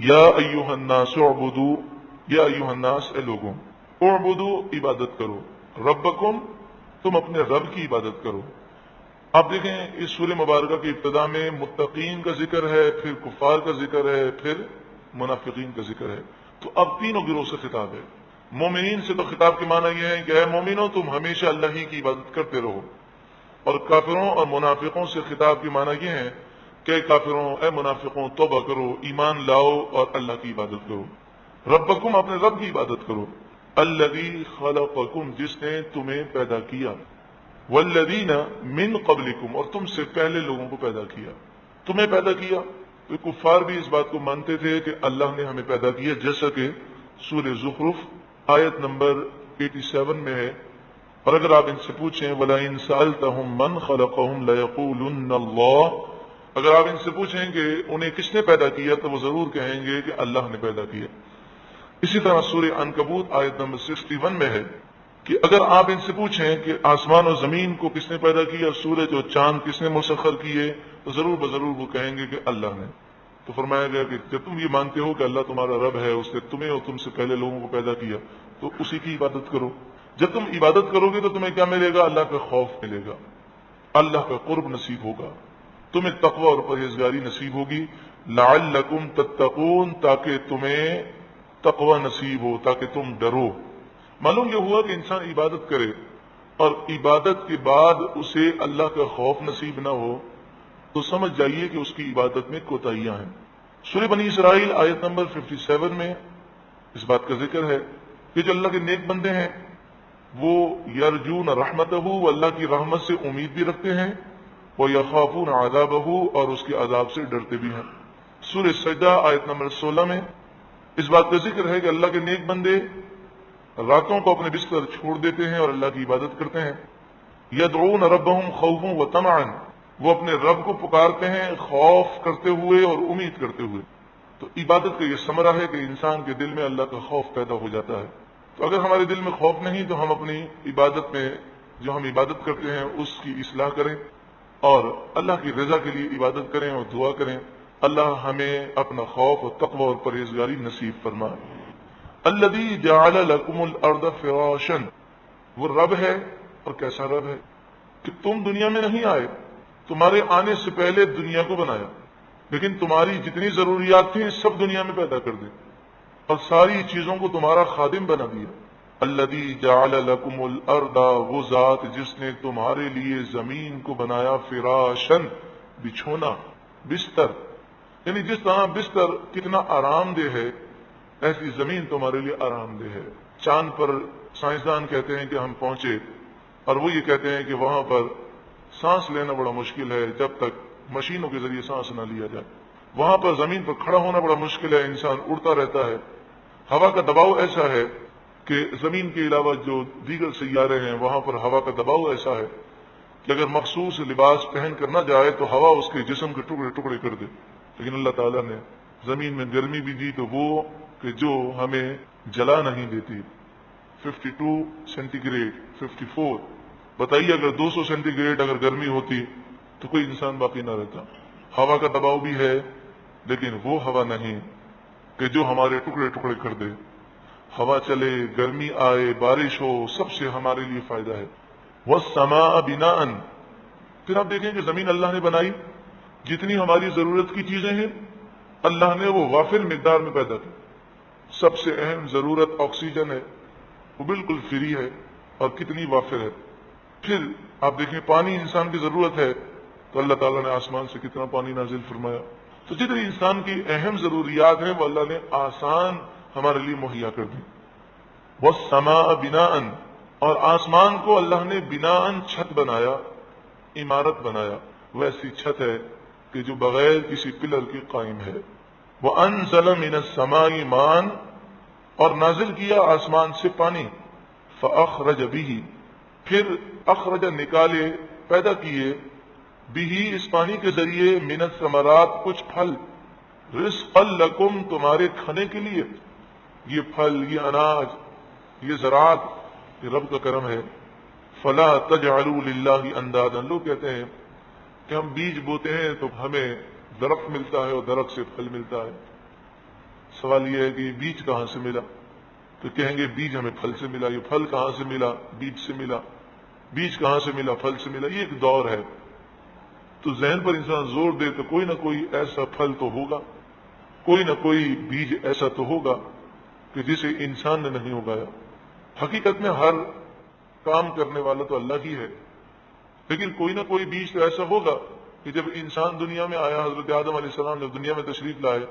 یا ایھا الناس اعبدوا، یا ایھا الناس اے لوگوں، اعبدوا عبادت کرو، ربکم تم اپنے رب کی عبادت کرو۔ آپ دیکھیں اس سورہ مبارکہ کی ابتدا میں متقین کا ذکر ہے، پھر کفار کا ذکر ہے، پھر منافقین کا ذکر ہے۔ تو اب تینوں گروہ سے خطاب ہے۔ مومنین سے تو خطاب کے معنی یہ ہے کہ اے مومنوں تم ہمیشہ اللہ ہی کی عبادت کرتے رہو، اور کافروں اور منافقوں سے خطاب کے معنی یہ ہے کہ اے کافروں، اے منافقوں، توبہ کرو، ایمان لاؤ اور اللہ کی عبادت کرو۔ ربکم اپنے رب کی عبادت کرو، الذی خلقکم جس نے تمہیں پیدا کیا، والذین من قبلکم اور تم سے پہلے لوگوں کو پیدا کیا۔ تمہیں پیدا کیا، تو کفار بھی اس بات کو مانتے تھے کہ اللہ نے ہمیں پیدا کیا، جیسا کہ سورہ زخرف آیت نمبر 87 میں ہے۔ اور اگر آپ ان سے پوچھیں وَلَئِن سَأَلْتَهُم مَّنْ خَلَقَهُمْ لَيَقُولُنَّ اللَّهُ، اگر آپ ان سے پوچھیں کہ انہیں کس نے پیدا کیا تو وہ ضرور کہیں گے کہ اللہ نے پیدا کیا۔ اسی طرح سورہ عنکبوت آیت نمبر 61 میں ہے کہ اگر آپ ان سے پوچھیں کہ آسمان و زمین کو کس نے پیدا کیا، سورج اور چاند کس نے مسخر کیے، تو ضرور بضرور وہ کہیں گے کہ اللہ نے۔ تو فرمایا گیا کہ جب تم یہ مانتے ہو کہ اللہ تمہارا رب ہے، اس نے تمہیں اور تم سے پہلے لوگوں کو پیدا کیا، تو اسی کی عبادت کرو۔ جب تم عبادت کرو گے تو تمہیں کیا ملے گا؟ اللہ کا خوف ملے گا، اللہ کا قرب نصیب ہوگا، تمہیں تقوی اور پرہیزگاری نصیب ہوگی، لعلکم تتقون تاکہ تمہیں تقوی نصیب ہو، تاکہ تم ڈرو۔ معلوم یہ ہوا کہ انسان عبادت کرے اور عبادت کے بعد اسے اللہ کا خوف نصیب نہ ہو تو سمجھ جائیے کہ اس کی عبادت میں کوتاہیاں ہیں۔ سورہ بنی اسرائیل آیت نمبر 57 میں اس بات کا ذکر ہے کہ جو اللہ کے نیک بندے ہیں وہ یرجون رحمتہ، وہ اللہ کی رحمت سے امید بھی رکھتے ہیں، وہ یخافون عذابہ اور اس کے عذاب سے ڈرتے بھی ہیں۔ سورہ سجدہ آیت نمبر 16 میں اس بات کا ذکر ہے کہ اللہ کے نیک بندے راتوں کو اپنے بستر چھوڑ دیتے ہیں اور اللہ کی عبادت کرتے ہیں۔ یدعون ربہم خوفا وطمعا، وہ اپنے رب کو پکارتے ہیں خوف کرتے ہوئے اور امید کرتے ہوئے۔ تو عبادت کا یہ ثمرہ ہے کہ انسان کے دل میں اللہ کا خوف پیدا ہو جاتا ہے۔ تو اگر ہمارے دل میں خوف نہیں تو ہم اپنی عبادت میں جو ہم عبادت کرتے ہیں اس کی اصلاح کریں اور اللہ کی رضا کے لیے عبادت کریں اور دعا کریں، اللہ ہمیں اپنا خوف اور تقوی اور پرہیزگاری نصیب فرمائے۔ الذی جعل لکم الارض فراشا، وہ رب ہے، اور کیسا رب ہے کہ تم دنیا میں نہیں آئے، تمہارے آنے سے پہلے دنیا کو بنایا، لیکن تمہاری جتنی ضروریات تھیں سب دنیا میں پیدا کر دی اور ساری چیزوں کو تمہارا خادم بنا دیا۔ الذی جعل لکم الارض، وہ ذات جس نے تمہارے لیے زمین کو بنایا، فراشا بچھونا، بستر، یعنی جس طرح بستر کتنا آرام دہ ہے ایسی زمین تمہارے لیے آرام دہ ہے۔ چاند پر سائنسدان کہتے ہیں کہ ہم پہنچے اور وہ یہ کہتے ہیں کہ وہاں پر سانس لینا بڑا مشکل ہے جب تک مشینوں کے ذریعے سانس نہ لیا جائے، وہاں پر زمین پر کھڑا ہونا بڑا مشکل ہے، انسان اڑتا رہتا ہے، ہوا کا دباؤ ایسا ہے کہ زمین کے علاوہ جو دیگر سیارے ہیں وہاں پر ہوا کا دباؤ ایسا ہے کہ اگر مخصوص لباس پہن کر نہ جائے تو ہوا اس کے جسم کے ٹکڑے ٹکڑے کر دے۔ لیکن اللہ تعالیٰ نے زمین میں گرمی بھی دی تو وہ کہ جو ہمیں جلا نہیں دیتی، 52 سینٹی گریڈ، 54، بتائیے اگر 200 سینٹی گریڈ اگر گرمی ہوتی تو کوئی انسان باقی نہ رہتا۔ ہوا کا دباؤ بھی ہے لیکن وہ ہوا نہیں کہ جو ہمارے ٹکڑے ٹکڑے کر دے۔ ہوا چلے، گرمی آئے، بارش ہو، سب سے ہمارے لیے فائدہ ہے۔ وَالسَّمَاءَ بِنَاءً، پھر آپ دیکھیں کہ زمین اللہ نے بنائی، جتنی ہماری ضرورت کی چیزیں ہیں اللہ نے وہ وافر مقدار میں پیدا کی۔ سب سے اہم ضرورت آکسیجن ہے، وہ بالکل فری ہے اور کتنی وافر ہے۔ پھر آپ دیکھیں پانی انسان کی ضرورت ہے تو اللہ تعالیٰ نے آسمان سے کتنا پانی نازل فرمایا۔ تو جتنی انسان کی اہم ضروریات ہیں وہ اللہ نے آسان ہمارے لیے مہیا کر دی۔ وَالسَّمَاءَ بِنَاءً، اور آسمان کو اللہ نے بناءً چھت بنایا، عمارت بنایا، ویسی چھت ہے کہ جو بغیر کسی پلر کے قائم ہے۔ وَأَنزَلَ مِنَ السَّمَاءِ مَاءً، اور نازل کیا آسمان سے پانی، فَأَخْرَجَ بِهِ، پھر اخرج نکالے، پیدا کیے، بھی اس پانی کے ذریعے من الثمرات کچھ پھل، رزقا لکم تمہارے کھانے کے لیے۔ یہ پھل، یہ اناج، یہ زراعت، یہ رب کا کرم ہے۔ فلا تجعلوا للہ اندادا، لوگ کہتے ہیں کہ ہم بیج بوتے ہیں تو ہمیں درخت ملتا ہے اور درخت سے پھل ملتا ہے، سوال یہ ہے کہ یہ بیج کہاں سے ملا؟ تو کہیں گے بیج ہمیں پھل سے ملا. یہ پھل کہاں سے ملا؟ بیج سے ملا. بیج کہاں سے ملا؟ پھل سے ملا. یہ ایک دور ہے. تو ذہن پر انسان زور دے تو کوئی نہ کوئی ایسا پھل تو ہوگا، کوئی نہ کوئی بیج ایسا تو ہوگا کہ جسے انسان نے نہیں اگایا. حقیقت میں ہر کام کرنے والا تو اللہ ہی ہے، لیکن کوئی نہ کوئی بیج تو ایسا ہوگا کہ جب انسان دنیا میں آیا، حضرت آدم علیہ السلام جب دنیا میں تشریف لائے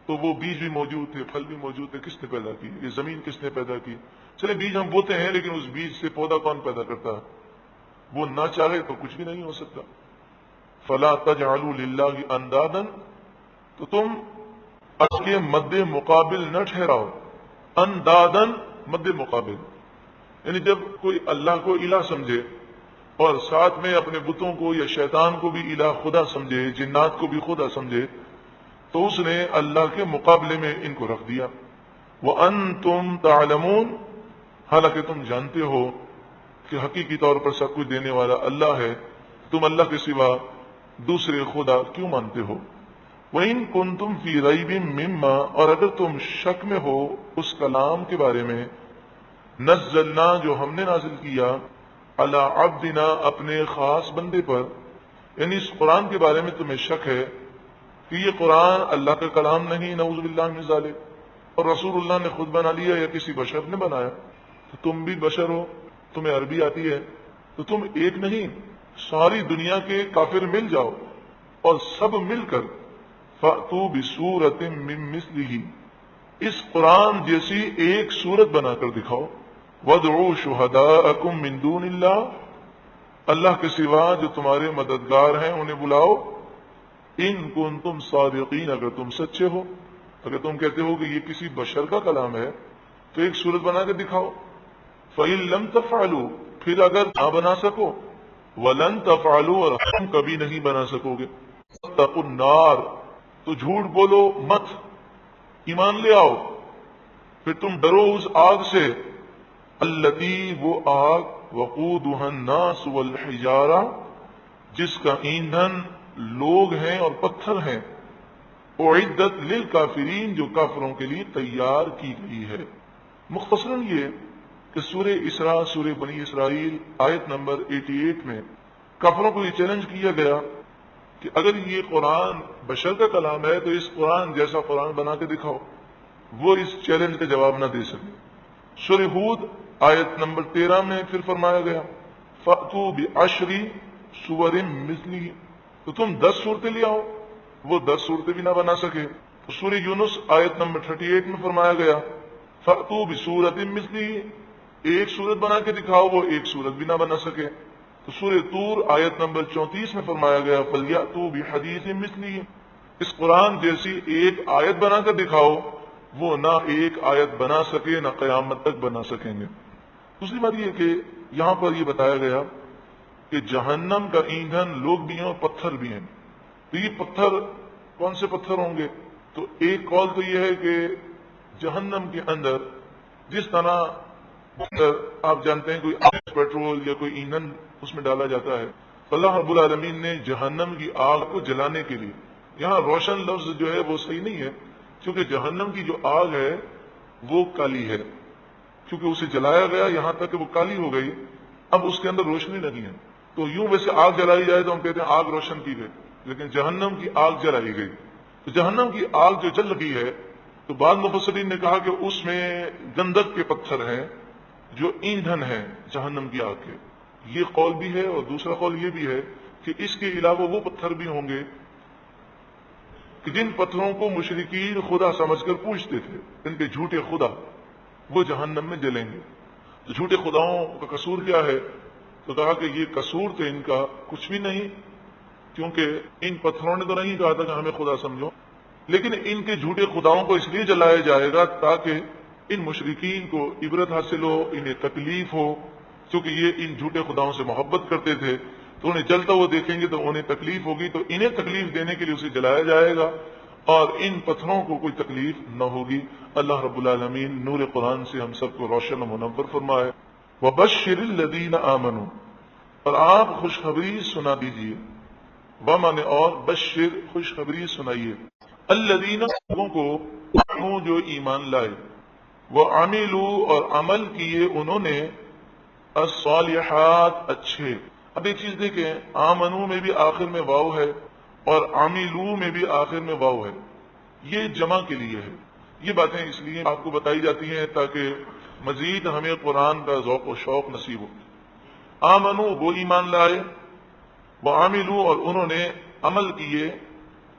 تو وہ بیج بھی موجود تھے، پھل بھی موجود تھے. کس نے پیدا کی؟ یہ زمین کس نے پیدا کی؟ چلے بیج ہم بوتے ہیں، لیکن اس بیج سے پودا کون پیدا کرتا ہے؟ وہ نہ چاہے تو کچھ بھی نہیں ہو سکتا. فلا تجعلوا للہ اندادا، تو تم اس کے مد مقابل نہ ٹھہراؤ. اندادن مد مقابل، یعنی جب کوئی اللہ کو الہ سمجھے اور ساتھ میں اپنے بتوں کو یا شیطان کو بھی الہ خدا سمجھے، جنات کو بھی خدا سمجھے، تو اس نے اللہ کے مقابلے میں ان کو رکھ دیا. وَأَنْتُمْ تَعْلَمُونَ، حالانکہ تم جانتے ہو کہ حقیقی طور پر سب کچھ دینے والا اللہ ہے، تم اللہ کے سوا دوسرے خدا کیوں مانتے ہو؟ وَإِن كُنتُمْ فِي رَيْبٍ مِّمَّا، اور اگر تم شک میں ہو اس کلام کے بارے میں، نزلنا جو ہم نے نازل کیا، علی عبدنا اپنے خاص بندے پر، یعنی اس قرآن کے بارے میں تمہیں شک ہے کہ یہ قرآن اللہ کا کلام نہیں، نعوذ باللہ من ذالک، اور رسول اللہ نے خود بنا لیا یا کسی بشر نے بنایا. تو تم بھی بشر ہو، تمہیں عربی آتی ہے، تو تم ایک نہیں، ساری دنیا کے کافر مل جاؤ اور سب مل کر فَأْتُوا بِسُورَةٍ مِّن مِّثْلِهِ، اس قرآن جیسی ایک سورت بنا کر دکھاؤ. وَادْعُوا شُهَدَاءَكُم مِّن دُونِ اللَّهِ، اللہ کے سوا جو تمہارے مددگار ہیں انہیں بلاؤ. ان کنتم صادقین، اگر تم سچے ہو، اگر تم کہتے ہو کہ یہ کسی بشر کا کلام ہے تو ایک سورت بنا کے دکھاؤ. فَإِن لَّمْ تَفْعَلُوا، پھر اگر نہ بنا سکو، وَلَن تَفْعَلُوا، اور تم کبھی نہیں بنا سکو گے، فَاتَّقُوا النَّارَ، تو جھوٹ بولو مت، ایمان لے آؤ، پھر تم ڈرو اس آگ سے، التی، وہ آگ، وقودها الناس والحجارہ، جس کا ایندھن لوگ ہیں اور پتھر ہیں، اعدت للکافرین، جو کافروں کے لیے تیار کی گئی ہے. مختصراً یہ کہ سورہ اسراء، سورہ بنی اسرائیل آیت نمبر 88 میں کافروں کو یہ چیلنج کیا گیا کہ اگر یہ قرآن بشر کا کلام ہے تو اس قرآن جیسا قرآن بنا کے دکھاؤ. وہ اس چیلنج کا جواب نہ دے سکے. سورہ ہود آیت نمبر 13 میں پھر فرمایا گیا فَأْتُوا بِعَشْرِ سُوَرٍ مِثْلِهِ، تو تم 10 صورتیں لے آؤ. وہ 10 صورتیں بھی نہ بنا سکے. تو سورہ یونس آیت نمبر 38 میں فرمایا گیا فَأْتُوا بِسُورَةٍ مِثْلِهِ، ایک صورت بنا کے دکھاؤ. وہ ایک صورت بھی نہ بنا سکے. تو سورہ طور آیت نمبر 34 میں فرمایا گیا فَلْيَأْتُوا بِحَدِيثٍ مِثْلِهِ، اس قرآن جیسی ایک آیت بنا کر دکھاؤ. وہ نہ ایک آیت بنا سکے نہ قیامت تک بنا سکیں گے. دوسری بات یہ کہ یہاں پر یہ بتایا گیا کہ جہنم کا ایندھن لوگ بھی ہیں اور پتھر بھی ہیں. تو یہ پتھر کون سے پتھر ہوں گے؟ تو ایک قول تو یہ ہے کہ جہنم کے اندر جس طرح آپ جانتے ہیں کوئی پیٹرول یا کوئی ایندھن اس میں ڈالا جاتا ہے، تو اللہ رب العالمین نے جہنم کی آگ کو جلانے کے لیے، یہاں روشن لفظ جو ہے وہ صحیح نہیں ہے، کیونکہ جہنم کی جو آگ ہے وہ کالی ہے، کیونکہ اسے جلایا گیا یہاں تک کہ وہ کالی ہو گئی، اب اس کے اندر روشنی نہیں ہے. تو یوں ویسے آگ جلائی جائے تو ہم کہتے ہیں آگ روشن کی گئی، لیکن جہنم کی آگ جلائی گئی. تو جہنم کی آگ جو جل رہی ہے، تو بعض مفسرین نے کہا کہ اس میں گندک کے پتھر ہیں جو ایندھن ہیں جہنم کی آگ کے. یہ قول بھی ہے، اور دوسرا قول یہ بھی ہے کہ اس کے علاوہ وہ پتھر بھی ہوں گے کہ جن پتھروں کو مشرکین خدا سمجھ کر پوجتے تھے، ان کے جھوٹے خدا، وہ جہنم میں جلیں گے. تو جھوٹے خداؤں کا قصور کیا ہے؟ تو کہا کہ یہ قصور تو ان کا کچھ بھی نہیں، کیونکہ ان پتھروں نے تو نہیں کہا تھا کہ ہمیں خدا سمجھو، لیکن ان کے جھوٹے خداؤں کو اس لیے جلایا جائے گا تاکہ ان مشرکین کو عبرت حاصل ہو، انہیں تکلیف ہو، کیونکہ یہ ان جھوٹے خداؤں سے محبت کرتے تھے، تو انہیں جلتا وہ دیکھیں گے تو انہیں تکلیف ہوگی، تو انہیں تکلیف دینے کے لیے اسے جلایا جائے گا اور ان پتھروں کو کوئی تکلیف نہ ہوگی. اللہ رب العالمین نور قرآن سے ہم سب کو روشن و منور فرمائے. وَبَشِّرِ الَّذِينَ آمَنُوا، اور آپ خوشخبری سنا دیجیے. وَمَنِ، اور بشر خوشخبری سنائیے. الذین لوگوں کو آمنوا جو ایمان لائے، وہ عملوا اور عمل کیے انہوں نے، الصالحات اچھے۔ اب ایک چیز دیکھیں، آمنو میں بھی آخر میں واو ہے اور عملوا میں بھی آخر میں واو ہے، یہ جمع کے لیے ہے۔ یہ باتیں اس لیے آپ کو بتائی جاتی ہیں تاکہ مزید ہمیں قرآن کا ذوق و شوق نصیب ہو۔ آمنو وہ ایمان لائے، وعملوا اور انہوں نے عمل کیے،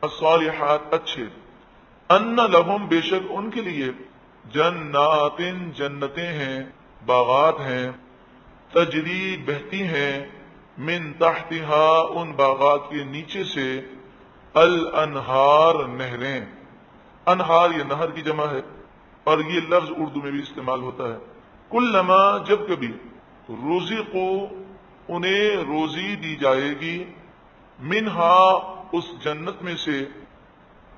الصالحات اچھے، ان لہم بے شک ان کے لیے، جنات جنتیں ہیں، باغات ہیں، تجری بہتی ہیں، من تحتها ان باغات کے نیچے سے، الانہار نہریں۔ انہار یہ نہر کی جمع ہے اور یہ لفظ اردو میں بھی استعمال ہوتا ہے۔ کلما جب کبھی، رزقو انہیں روزی دی جائے گی، منہا اس جنت میں سے،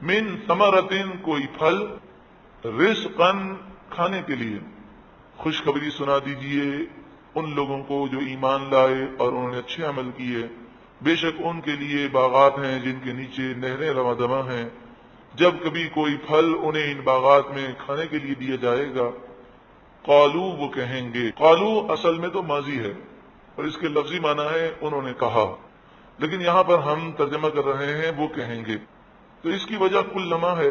من ثمرتن کوئی پھل، رزقن کھانے کے لیے، خوشخبری سنا دیجئے ان لوگوں کو جو ایمان لائے اور انہوں نے اچھے عمل کیے، بے شک ان کے لیے باغات ہیں جن کے نیچے نہریں رواں دواں ہیں۔ جب کبھی کوئی پھل انہیں ان باغات میں کھانے کے لیے دیا جائے گا، قالو وہ کہیں گے، قالو اصل میں تو ماضی ہے اور اس کے لفظی معنی ہے انہوں نے کہا، لیکن یہاں پر ہم ترجمہ کر رہے ہیں وہ کہیں گے، تو اس کی وجہ کلما ہے،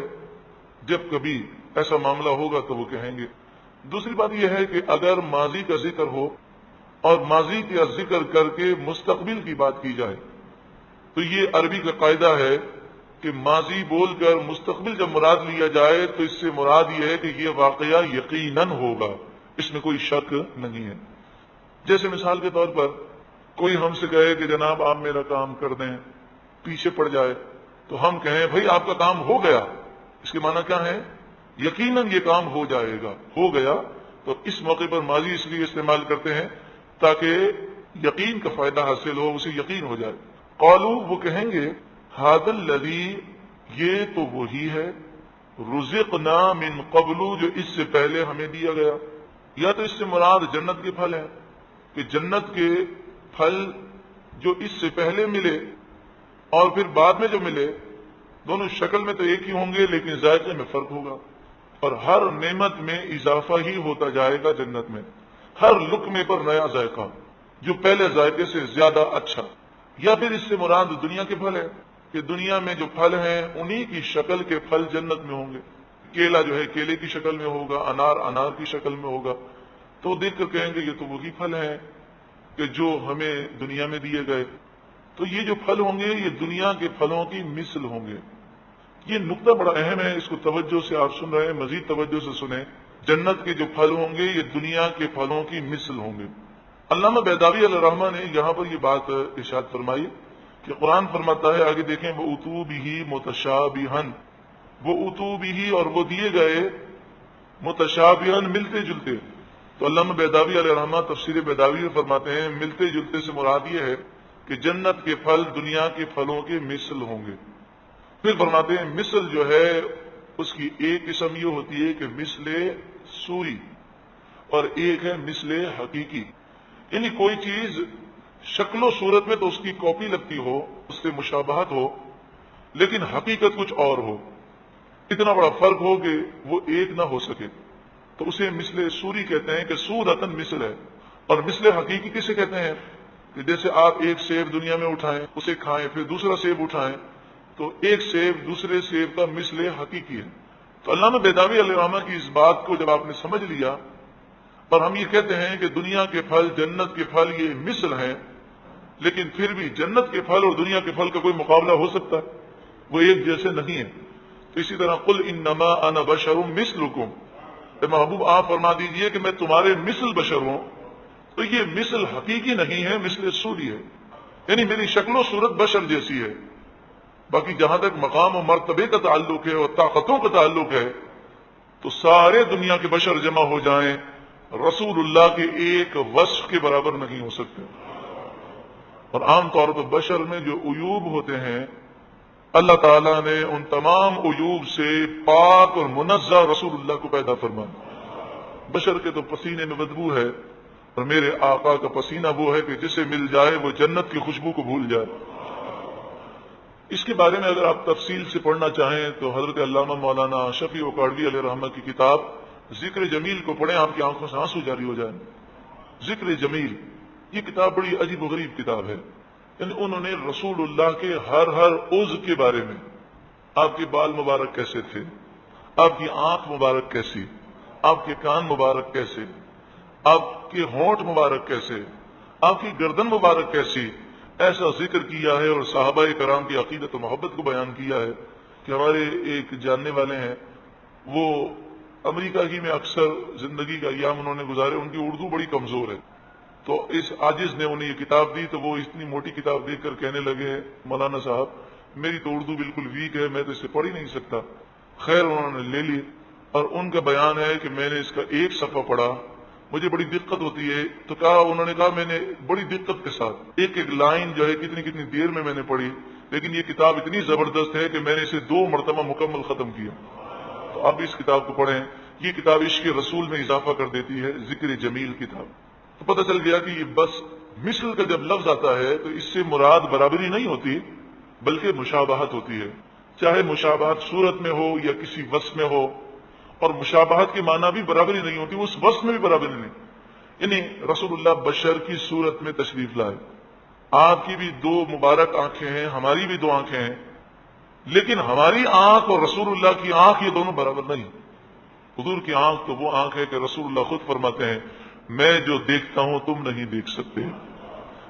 جب کبھی ایسا معاملہ ہوگا تو وہ کہیں گے۔ دوسری بات یہ ہے کہ اگر ماضی کا ذکر ہو اور ماضی کا ذکر کر کے مستقبل کی بات کی جائے تو یہ عربی کا قاعدہ ہے کہ ماضی بول کر مستقبل جب مراد لیا جائے تو اس سے مراد یہ ہے کہ یہ واقعہ یقیناً ہوگا، اس میں کوئی شک نہیں ہے۔ جیسے مثال کے طور پر کوئی ہم سے کہے کہ جناب آپ میرا کام کر دیں، پیچھے پڑ جائے تو ہم کہیں بھائی آپ کا کام ہو گیا، اس کے معنی کیا ہے؟ یقیناً یہ کام ہو جائے گا، ہو گیا۔ تو اس موقع پر ماضی اس لیے استعمال کرتے ہیں تاکہ یقین کا فائدہ حاصل ہو، اسے یقین ہو جائے۔ قالو وہ کہیں گے، ھذا الذی یہ تو وہی ہے، رزقنا من قبل جو اس سے پہلے ہمیں دیا گیا، یا تو اس سے مراد جنت کے پھل ہیں کہ جنت کے پھل جو اس سے پہلے ملے اور پھر بعد میں جو ملے، دونوں شکل میں تو ایک ہی ہوں گے لیکن ذائقے میں فرق ہوگا، اور ہر نعمت میں اضافہ ہی ہوتا جائے گا جنت میں، ہر لقمے پر نیا ذائقہ جو پہلے ذائقے سے زیادہ اچھا۔ یا پھر اس سے مراد دنیا کے پھل ہے کہ دنیا میں جو پھل ہیں انہی کی شکل کے پھل جنت میں ہوں گے، کیلا جو ہے کیلے کی شکل میں ہوگا، انار انار کی شکل میں ہوگا، تو دیکھ کر کہیں گے یہ تو وہی پھل ہیں کہ جو ہمیں دنیا میں دیے گئے۔ تو یہ جو پھل ہوں گے یہ دنیا کے پھلوں کی مثل ہوں گے۔ یہ نقطہ بڑا اہم ہے، اس کو توجہ سے آپ سن رہے ہیں، مزید توجہ سے سنیں۔ جنت کے جو پھل ہوں گے یہ دنیا کے پھلوں کی مثل ہوں گے۔ علامہ بیضاوی علیہ الرحمہ نے یہاں پر یہ بات ارشاد فرمائی کہ قرآن فرماتا ہے، آگے دیکھیں، وَأُوتُوا بِهِ مُتَشَابِهًا، وَأُوتُوا بِهِ اور وہ دیے گئے، متشابہن ملتے جلتے۔ تو علامہ بیضاوی علیہ الرحمہ تفسیر بیضاوی میں فرماتے ہیں ملتے جلتے سے مراد یہ ہے کہ جنت کے پھل دنیا کے پھلوں کے مثل ہوں گے۔ پھر فرماتے ہیں مثل جو ہے اس کی ایک قسم یہ ہوتی ہے کہ مثل سوری اور ایک ہے مثل حقیقی، یعنی کوئی چیز شکل و صورت میں تو اس کی کاپی لگتی ہو، اس سے مشابہت ہو، لیکن حقیقت کچھ اور ہو، اتنا بڑا فرق ہو کہ وہ ایک نہ ہو سکے، تو اسے مثل سوری کہتے ہیں کہ صورتاً مثل ہے۔ اور مثل حقیقی کسے کہتے ہیں کہ جیسے آپ ایک سیب دنیا میں اٹھائیں، اسے کھائیں، پھر دوسرا سیب اٹھائیں تو ایک سیب دوسرے سیب کا مثل حقیقی ہے۔ تو علامہ بیضاوی علیہ الرحمہ کی اس بات کو جب آپ نے سمجھ لیا، اور ہم یہ کہتے ہیں کہ دنیا کے پھل جنت کے پھل یہ مثل ہیں، لیکن پھر بھی جنت کے پھل اور دنیا کے پھل کا کوئی مقابلہ ہو سکتا ہے؟ وہ ایک جیسے نہیں ہیں۔ تو اسی طرح قل انما انا بشر مثلکم، اے محبوب آپ فرما دیجئے کہ میں تمہارے مثل بشر ہوں، تو یہ مثل حقیقی نہیں ہے، مثل سوری ہے، یعنی میری شکل و صورت بشر جیسی ہے۔ باقی جہاں تک مقام و مرتبے کا تعلق ہے اور طاقتوں کا تعلق ہے تو سارے دنیا کے بشر جمع ہو جائیں، رسول اللہ کے ایک وصف کے برابر نہیں ہو سکتے۔ اور عام طور پر بشر میں جو عیوب ہوتے ہیں اللہ تعالیٰ نے ان تمام عیوب سے پاک اور منزہ رسول اللہ کو پیدا فرمایا۔ بشر کے تو پسینے میں بدبو ہے، اور میرے آقا کا پسینہ وہ ہے کہ جسے مل جائے وہ جنت کی خوشبو کو بھول جائے۔ اس کے بارے میں اگر آپ تفصیل سے پڑھنا چاہیں تو حضرت علامہ مولانا شفیع وقاڑوی علیہ رحمہ کی کتاب ذکر جمیل کو پڑھیں، آپ کی آنکھوں سے آنسو جاری ہو جائیں۔ ذکر جمیل یہ کتاب بڑی عجیب و غریب کتاب ہے، یعنی انہوں نے رسول اللہ کے ہر عضو کے بارے میں، آپ کے بال مبارک کیسے تھے، آپ کی آنکھ مبارک کیسی، آپ کے کان مبارک کیسے، آپ کے ہونٹ مبارک کیسے، آپ کی گردن مبارک کیسی، ایسا ذکر کیا ہے اور صحابہ کرام کی عقیدت و محبت کو بیان کیا ہے کہ ہمارے ایک جاننے والے ہیں، وہ امریکہ ہی میں اکثر زندگی کا ایام انہوں نے گزارے، ان کی اردو بڑی کمزور ہے، تو اس عاجز نے انہیں یہ کتاب دی تو وہ اتنی موٹی کتاب دیکھ کر کہنے لگے مولانا صاحب میری تو اردو بالکل ویک ہے، میں تو اسے پڑھ ہی نہیں سکتا۔ خیر انہوں نے لے لی اور ان کا بیان ہے کہ میں نے اس کا ایک صفحہ پڑھا، مجھے بڑی دقت ہوتی ہے، تو انہوں نے کہا میں نے بڑی دقت کے ساتھ ایک لائن جو ہے کتنی دیر میں نے پڑھی، لیکن یہ کتاب اتنی زبردست ہے کہ میں نے اسے 2 مرتبہ مکمل ختم کیا۔ تو آپ اس کتاب کو پڑھیں، یہ کتاب عشق رسول میں اضافہ کر دیتی ہے، ذکر جمیل کتاب۔ تو پتہ چل گیا کہ یہ بس مثل کا جب لفظ آتا ہے تو اس سے مراد برابری نہیں ہوتی بلکہ مشابہت ہوتی ہے، چاہے مشابہت صورت میں ہو یا کسی وصف میں ہو، اور مشابہت کے معنی بھی برابری نہیں ہوتی، اس وصف میں بھی برابری نہیں، یعنی رسول اللہ بشر کی صورت میں تشریف لائے، آپ کی بھی 2 مبارک آنکھیں ہیں، ہماری بھی 2 آنکھیں ہیں، لیکن ہماری آنکھ اور رسول اللہ کی آنکھ یہ دونوں برابر نہیں۔ حضور کی آنکھ تو وہ آنکھ ہے کہ رسول اللہ خود فرماتے ہیں میں جو دیکھتا ہوں تم نہیں دیکھ سکتے،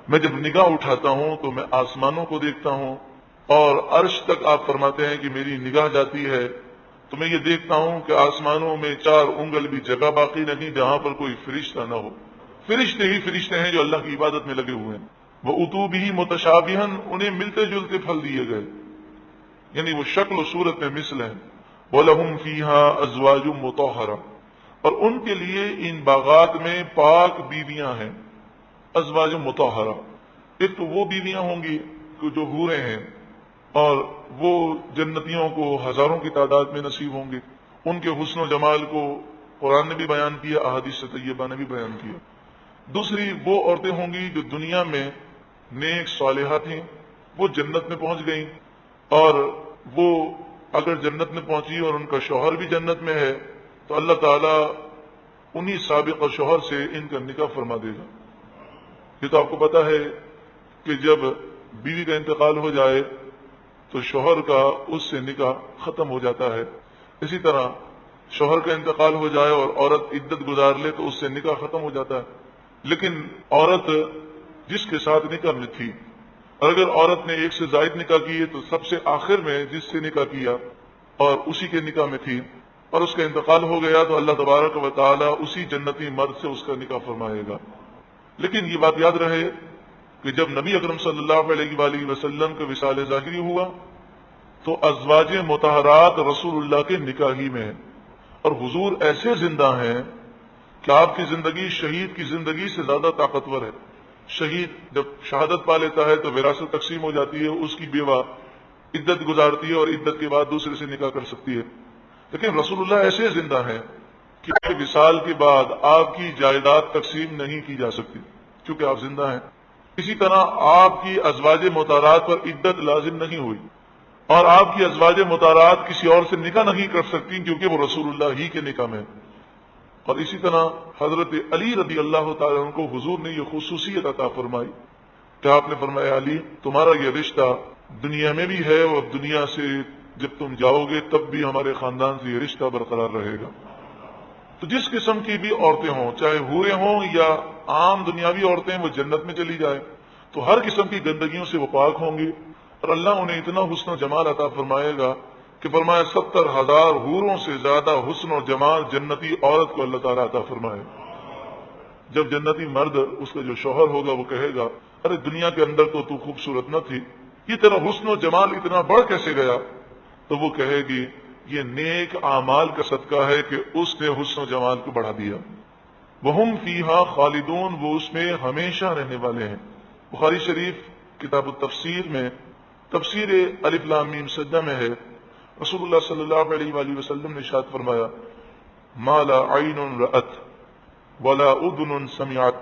میں جب نگاہ اٹھاتا ہوں تو میں آسمانوں کو دیکھتا ہوں اور عرش تک آپ فرماتے ہیں کہ میری نگاہ جاتی ہے تو میں یہ دیکھتا ہوں کہ آسمانوں میں 4 انگل بھی جگہ باقی نہیں جہاں پر کوئی فرشتہ نہ ہو، فرشتے ہی فرشتے ہیں جو اللہ کی عبادت میں لگے ہوئے ہیں، وہ اتو بھی متشابہن، انہیں ملتے جلتے پھل دیے گئے، یعنی وہ شکل و صورت میں مثل ہیں، وَلَهُمْ فِيهَا أَزْوَاجٌ مُطَهَّرَةٌ، اور ان کے لیے ان باغات میں پاک بیویاں ہیں، ازواج مطہرہ، ایک تو وہ بیویاں ہوں گی جو حوریں ہیں اور وہ جنتیوں کو ہزاروں کی تعداد میں نصیب ہوں گے، ان کے حسن و جمال کو قرآن نے بھی بیان کیا، احادیث طیبہ نے بھی بیان کیا۔ دوسری وہ عورتیں ہوں گی جو دنیا میں نیک صالحہ تھیں، وہ جنت میں پہنچ گئیں، اور وہ اگر جنت میں پہنچی اور ان کا شوہر بھی جنت میں ہے تو اللہ تعالیٰ انہی سابق شوہر سے ان کا نکاح فرما دے گا۔ یہ تو آپ کو پتا ہے کہ جب بیوی کا انتقال ہو جائے تو شوہر کا اس سے نکاح ختم ہو جاتا ہے، اسی طرح شوہر کا انتقال ہو جائے اور عورت عدت گزار لے تو اس سے نکاح ختم ہو جاتا ہے، لیکن عورت جس کے ساتھ نکاح میں تھی، اور اگر عورت نے 1 سے زائد نکاح کیے تو سب سے آخر میں جس سے نکاح کیا اور اسی کے نکاح میں تھی اور اس کا انتقال ہو گیا تو اللہ تبارک و تعالی اسی جنتی مرد سے اس کا نکاح فرمائے گا۔ لیکن یہ بات یاد رہے کہ جب نبی اکرم صلی اللہ علیہ وآلہ وسلم کا وصال ظاہری ہوا تو ازواج مطہرات رسول اللہ کے نکاح ہی میں ہیں، اور حضور ایسے زندہ ہیں کہ آپ کی زندگی شہید کی زندگی سے زیادہ طاقتور ہے۔ شہید جب شہادت پا لیتا ہے تو وراثت تقسیم ہو جاتی ہے، اس کی بیوہ عدت گزارتی ہے اور عدت کے بعد دوسرے سے نکاح کر سکتی ہے، لیکن رسول اللہ ایسے زندہ ہیں کہ وصال کے بعد آپ کی جائیداد تقسیم نہیں کی جا سکتی کیونکہ آپ زندہ ہیں۔ اسی طرح آپ کی ازواج مطہرات پر عدت لازم نہیں ہوئی، اور آپ کی ازواج مطہرات کسی اور سے نکاح نہیں کر سکتی کیونکہ وہ رسول اللہ ہی کے نکاح میں۔ اور اسی طرح حضرت علی رضی اللہ تعالیٰ عنہ کو حضور نے یہ خصوصیت عطا فرمائی کہ آپ نے فرمایا علی تمہارا یہ رشتہ دنیا میں بھی ہے اور دنیا سے جب تم جاؤ گے تب بھی ہمارے خاندان سے یہ رشتہ برقرار رہے گا۔ تو جس قسم کی بھی عورتیں ہوں، چاہے حوریں ہوں یا عام دنیاوی عورتیں، وہ جنت میں چلی جائیں تو ہر قسم کی گندگیوں سے وہ پاک ہوں گی، اور اللہ انہیں اتنا حسن و جمال عطا فرمائے گا کہ فرمایا 70,000 حوروں سے زیادہ حسن و جمال جنتی عورت کو اللہ تعالیٰ عطا فرمائے۔ جب جنتی مرد اس کا جو شوہر ہوگا وہ کہے گا ارے دنیا کے اندر تو خوبصورت نہ تھی، یہ تیرا حسن و جمال اتنا بڑھ کیسے گیا؟ تو وہ کہے گی یہ نیک اعمال کا صدقہ ہے کہ اس نے حسن و جمال کو بڑھا دیا۔ وہم فیہا خالدون، وہ اس میں ہمیشہ رہنے والے ہیں۔ بخاری شریف کتاب التفسیر میں تفسیر الف لام میم سجدہ میں ہے، رسول اللہ صلی اللہ علیہ وآلہ وسلم نے ارشاد فرمایا ما لا عین رأت ولا اذن سمعت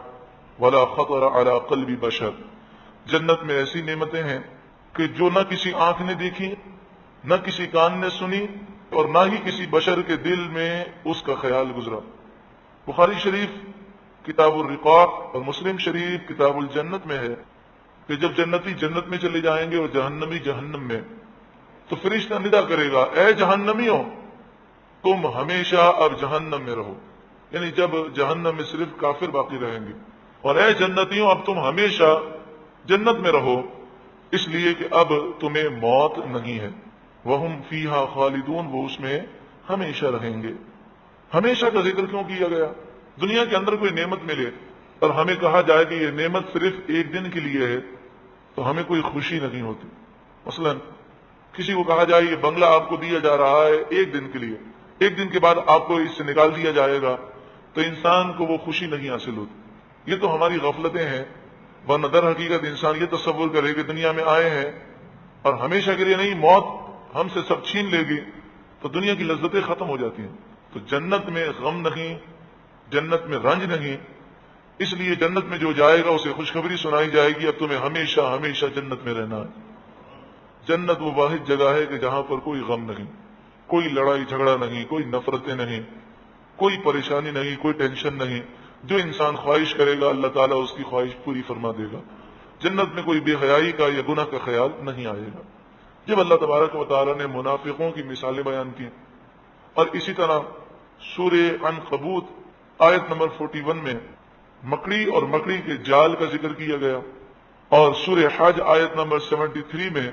ولا خطر على قلب بشر، جنت میں ایسی نعمتیں ہیں کہ جو نہ کسی آنکھ نے دیکھی، نہ کسی کان نے سنی، اور نہ ہی کسی بشر کے دل میں اس کا خیال گزرا۔ بخاری شریف کتاب الرقاق اور مسلم شریف کتاب الجنت میں ہے کہ جب جنتی جنت میں چلے جائیں گے اور جہنمی جہنم میں، تو فرشتہ ندا کرے گا، اے جہنمیوں تم ہمیشہ اب جہنم میں رہو، یعنی جب جہنم میں صرف کافر باقی رہیں گے، اور اے جنتیوں اب تم ہمیشہ جنت میں رہو، اس لیے کہ اب تمہیں موت نہیں ہے، وہم فیہا خالدون، وہ اس میں ہمیشہ رہیں گے۔ ہمیشہ کا ذکر کیوں کیا گیا؟ دنیا کے اندر کوئی نعمت ملے اور ہمیں کہا جائے کہ یہ نعمت صرف ایک دن کے لیے ہے تو ہمیں کوئی خوشی نہیں ہوتی۔ مثلا کسی کو کہا جائے یہ بنگلہ آپ کو دیا جا رہا ہے ایک دن کے لیے، ایک دن کے بعد آپ کو اس سے نکال دیا جائے گا، تو انسان کو وہ خوشی نہیں حاصل ہوتی۔ یہ تو ہماری غفلتیں ہیں، ورنہ در حقیقت انسان یہ تصور کرے کہ دنیا میں آئے ہیں اور ہمیشہ کے لیے نہیں، موت ہم سے سب چھین لے گی تو دنیا کی لذتیں ختم ہو جاتی ہیں۔ تو جنت میں غم نہیں، جنت میں رنج نہیں، اس لیے جنت میں جو جائے گا اسے خوشخبری سنائی جائے گی، اب تمہیں ہمیشہ ہمیشہ جنت میں رہنا ہے۔ جنت وہ واحد جگہ ہے کہ جہاں پر کوئی غم نہیں، کوئی لڑائی جھگڑا نہیں، کوئی نفرتیں نہیں، کوئی پریشانی نہیں، کوئی ٹینشن نہیں۔ جو انسان خواہش کرے گا اللہ تعالیٰ اس کی خواہش پوری فرما دے گا۔ جنت میں کوئی بے حیائی کا یا گناہ کا خیال نہیں آئے گا۔ جب اللہ تبارک و تعالیٰ نے منافقوں کی مثالیں بیان کی، اور اسی طرح سورہ عنکبوت آیت نمبر 41 میں مکڑی اور مکڑی کے جال کا ذکر کیا گیا، اور سورہ حج آیت نمبر 73 میں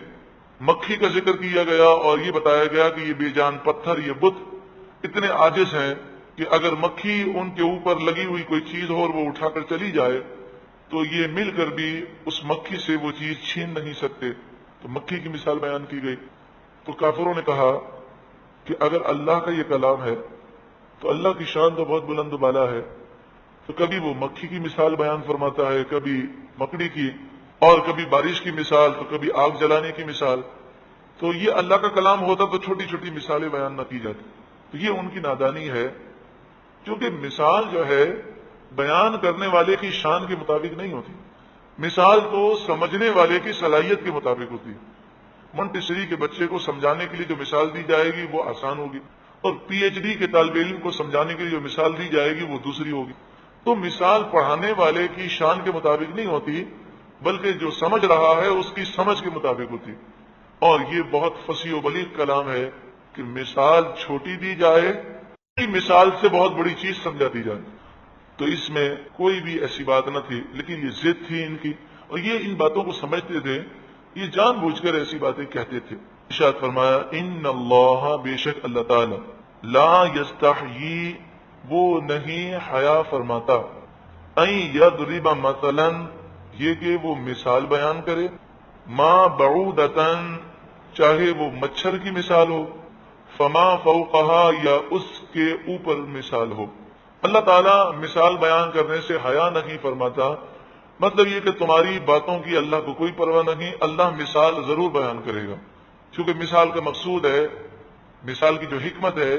مکھی کا ذکر کیا گیا، اور یہ بتایا گیا کہ یہ بے جان پتھر، یہ بت اتنے عاجز ہیں کہ اگر مکھی ان کے اوپر لگی ہوئی کوئی چیز ہو اور وہ اٹھا کر چلی جائے تو یہ مل کر بھی اس مکھی سے وہ چیز چھین نہیں سکتے۔ تو مکھی کی مثال بیان کی گئی، تو کافروں نے کہا کہ اگر اللہ کا یہ کلام ہے تو اللہ کی شان تو بہت بلند و بالا ہے، تو کبھی وہ مکھی کی مثال بیان فرماتا ہے، کبھی مکڑی کی، اور کبھی بارش کی مثال، تو کبھی آگ جلانے کی مثال۔ تو یہ اللہ کا کلام ہوتا تو چھوٹی چھوٹی مثالیں بیان نہ کی جاتی۔ تو یہ ان کی نادانی ہے، کیونکہ مثال جو ہے بیان کرنے والے کی شان کے مطابق نہیں ہوتی، مثال تو سمجھنے والے کی صلاحیت کے مطابق ہوتی ہے۔ منٹیسری کے بچے کو سمجھانے کے لیے جو مثال دی جائے گی وہ آسان ہوگی، اور پی ایچ ڈی کے طالب علم کو سمجھانے کے لیے جو مثال دی جائے گی وہ دوسری ہوگی۔ تو مثال پڑھانے والے کی شان کے مطابق نہیں ہوتی، بلکہ جو سمجھ رہا ہے اس کی سمجھ کے مطابق ہوتی۔ اور یہ بہت فصیح و بلیغ کلام ہے کہ مثال چھوٹی دی جائے، مثال سے بہت بڑی چیز سمجھا دی جائے۔ تو اس میں کوئی بھی ایسی بات نہ تھی، لیکن یہ ضد تھی ان کی، اور یہ ان باتوں کو سمجھتے تھے، یہ جان بوجھ کر ایسی باتیں کہتے تھے۔ ارشاد فرمایا ان اللہ، بے شک اللہ تعالی، لا یستحیی، وہ نہیں حیا فرماتا، ان یضرب مثلا، یہ کہ وہ مثال بیان کرے، ما بعودتن، چاہے وہ مچھر کی مثال ہو، فما فوقہا، یا اس کے اوپر مثال ہو۔ اللہ تعالیٰ مثال بیان کرنے سے حیا نہیں فرماتا، مطلب یہ کہ تمہاری باتوں کی اللہ کو کوئی پرواہ نہیں، اللہ مثال ضرور بیان کرے گا، کیونکہ مثال کا مقصود ہے، مثال کی جو حکمت ہے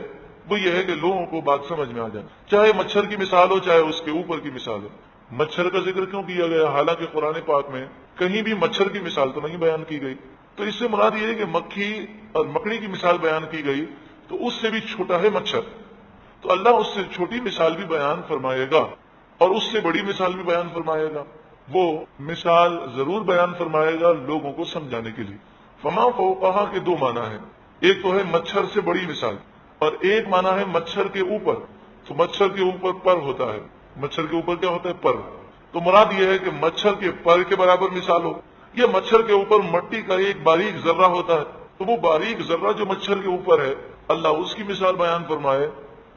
وہ یہ ہے کہ لوگوں کو بات سمجھ میں آ جائے، چاہے مچھر کی مثال ہو چاہے اس کے اوپر کی مثال ہو۔ مچھر کا ذکر کیوں کیا گیا؟ حالانکہ قرآن پاک میں کہیں بھی مچھر کی مثال تو نہیں بیان کی گئی، تو اس سے مراد یہ ہے کہ مکھی اور مکڑی کی مثال بیان کی گئی، تو اس سے بھی چھوٹا ہے مچھر، تو اللہ اس سے چھوٹی مثال بھی بیان فرمائے گا اور اس سے بڑی مثال بھی بیان فرمائے گا۔ وہ مثال ضرور بیان فرمائے گا لوگوں کو سمجھانے کے لیے۔ فما فوقہا کے دو معنی ہیں، ایک تو ہے مچھر سے بڑی مثال، اور ایک معنی ہے مچھر کے اوپر۔ تو مچھر کے اوپر پر ہوتا ہے، مچھر کے اوپر کیا ہوتا ہے؟ پر۔ تو مراد یہ ہے کہ مچھر کے پر کے برابر مثال ہو، یا مچھر کے اوپر مٹی کا ایک باریک ذرہ ہوتا ہے، تو وہ باریک ذرہ جو مچھر کے اوپر ہے اللہ اس کی مثال بیان فرمائے،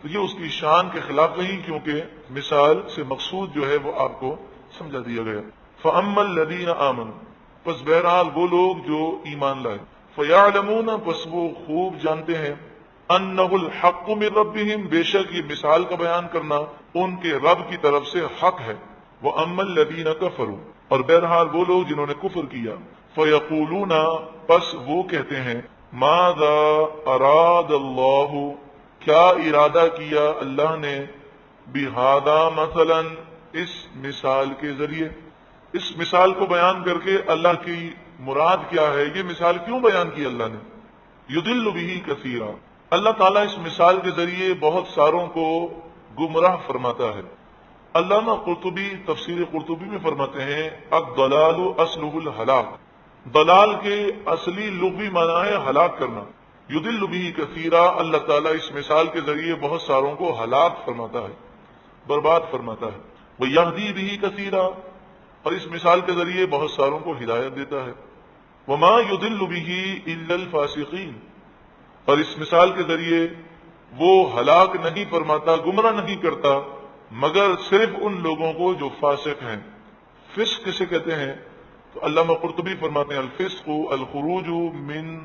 تو یہ اس کی شان کے خلاف نہیں، کیونکہ مثال سے مقصود جو ہے وہ آپ کو سمجھا دیا گیا۔ فَأَمَّا الَّذِينَ آمَنُوا، پس بہرحال وہ لوگ جو ایمان لائے، فَيَعْلَمُونَ، پس وہ خوب جانتے ہیں، أَنَّهُ الْحَقُّ مِنْ رَبِّهِمْ، بے شک یہ مثال کا بیان کرنا ان کے رب کی طرف سے حق ہے۔ وَأَمَّا الَّذِينَ كَفَرُوا، اور بہرحال وہ لوگ جنہوں نے کفر کیا، فَيَقُولُونَ، پس وہ کہتے ہیں، مَاذَا أَرَادَ اللَّهُ، کیا ارادہ کیا اللہ نے، بِهَذَا مثلاً، اس مثال کے ذریعے، اس مثال کو بیان کر کے اللہ کی مراد کیا ہے، یہ مثال کیوں بیان کی اللہ نے؟ یضل بہ کثیرا، اللہ تعالیٰ اس مثال کے ذریعے بہت ساروں کو گمراہ فرماتا ہے۔ علامہ قرطبی تفسیر قرطبی میں فرماتے ہیں الضلال اصلہ الہلاک، ضلال کے اصلی لغوی معنی ہے ہلاک کرنا۔ یضل بہ کثیرا، اللہ تعالیٰ اس مثال کے ذریعے بہت ساروں کو ہلاک فرماتا ہے، برباد فرماتا ہے۔ ویہدی بہ کثیرا، اور اس مثال کے ذریعے بہت ساروں کو ہدایت دیتا ہے۔ وما یضل بہ الا الفاسقین، اور اس مثال کے ذریعے وہ ہلاک نہیں فرماتا، گمراہ نہیں کرتا، مگر صرف ان لوگوں کو جو فاسق ہیں۔ فسق کسے کہتے ہیں؟ تو علامہ قرطبی فرماتے ہیں الفسق الخروج من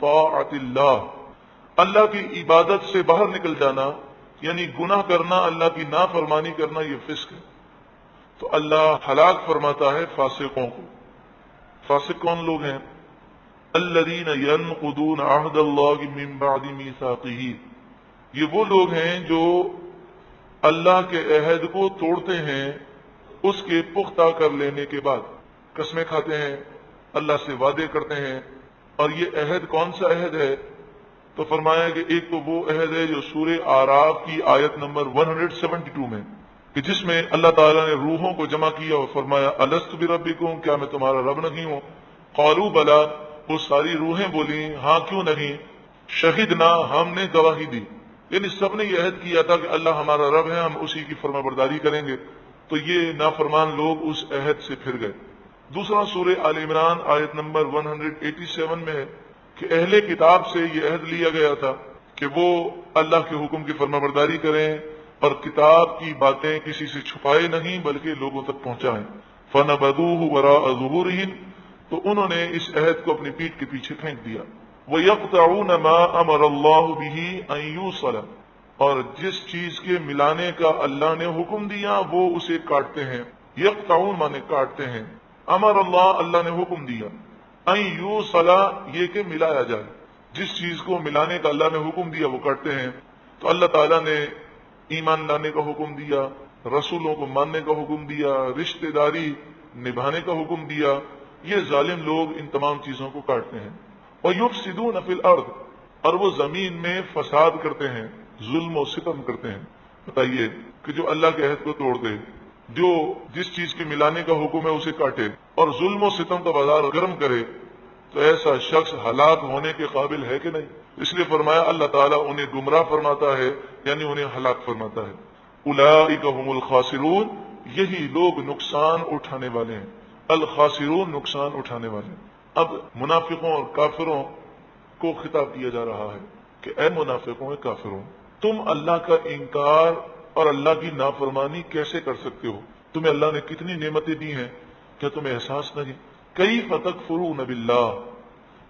طاعت اللہ، اللہ کی عبادت سے باہر نکل جانا، یعنی گناہ کرنا، اللہ کی نافرمانی کرنا، یہ فسق ہے۔ تو اللہ ہلاک فرماتا ہے فاسقوں کو۔ فاسق کون لوگ ہیں؟ الذین ینقضون عہد اللہ من بعد میثاقہ، یہ وہ لوگ ہیں جو اللہ کے عہد کو توڑتے ہیں اس کے پختہ کر لینے کے بعد، قسمیں کھاتے ہیں، اللہ سے وعدے کرتے ہیں۔ اور یہ عہد کون سا عہد ہے؟ تو فرمایا کہ ایک تو وہ عہد ہے جو سورہ اعراف کی آیت نمبر 172 میں، کہ جس میں اللہ تعالیٰ نے روحوں کو جمع کیا اور فرمایا الست بربکم، کیا میں تمہارا رب نہیں ہوں؟ قالوا بلا، وہ ساری روحیں بولی ہاں کیوں نہیں، شہدنا، ہم نے گواہی دی، یعنی سب نے یہ عہد کیا تھا کہ اللہ ہمارا رب ہے، ہم اسی کی فرما برداری کریں گے۔ تو یہ نافرمان لوگ اس عہد سے پھر گئے۔ دوسرا سورہ آل عمران آیت نمبر 187 میں ہے کہ اہل کتاب سے یہ عہد لیا گیا تھا کہ وہ اللہ کے حکم کی فرما برداری کریں اور کتاب کی باتیں کسی سے چھپائے نہیں بلکہ لوگوں تک پہنچائیں۔ فَنَبَذُوهُ وَرَاءَ ظُهُورِهِمْ، تو انہوں نے اس عہد کو اپنی پیٹھ کے پیچھے پھینک دیا۔ وَيَقْطَعُونَ مَا أَمَرَ اللَّهُ بِهِ أَن يُوصَلَ، اور جس چیز کے ملانے کا اللہ نے حکم دیا وہ اسے کاٹتے ہیں۔ یقطعون مانے کاٹتے ہیں، امر اللہ، اللہ نے حکم دیا، ان یوصل، یہ کہ ملایا جائے، جس چیز کو ملانے کا اللہ نے حکم دیا وہ کاٹتے ہیں۔ تو اللہ تعالیٰ نے ایمان لانے کا حکم دیا، رسولوں کو ماننے کا حکم دیا، رشتہ داری نبھانے کا حکم دیا، یہ ظالم لوگ ان تمام چیزوں کو کاٹتے ہیں۔ وَيُفْسِدُونَ فِي الْأَرْضِ، اور وہ زمین میں فساد کرتے ہیں، ظلم و ستم کرتے ہیں۔ بتائیے کہ جو اللہ کے عہد کو توڑ دے، جو جس چیز کے ملانے کا حکم ہے اسے کاٹے اور ظلم و ستم کا بازار گرم کرے، تو ایسا شخص ہلاک ہونے کے قابل ہے کہ نہیں؟ اس لیے فرمایا اللہ تعالیٰ انہیں گمراہ فرماتا ہے، یعنی انہیں ہلاک فرماتا ہے۔ اولئک هم الخاسرون، یہی لوگ نقصان اٹھانے والے ہیں۔ الخاسرون، نقصان اٹھانے والے۔ اب منافقوں اور کافروں کو خطاب کیا جا رہا ہے کہ اے منافقوں، اے کافروں، تم اللہ کا انکار اور اللہ کی نافرمانی کیسے کر سکتے ہو؟ تمہیں اللہ نے کتنی نعمتیں دی ہیں، کیا تمہیں احساس نہیں؟ کیف تکفرون باللہ،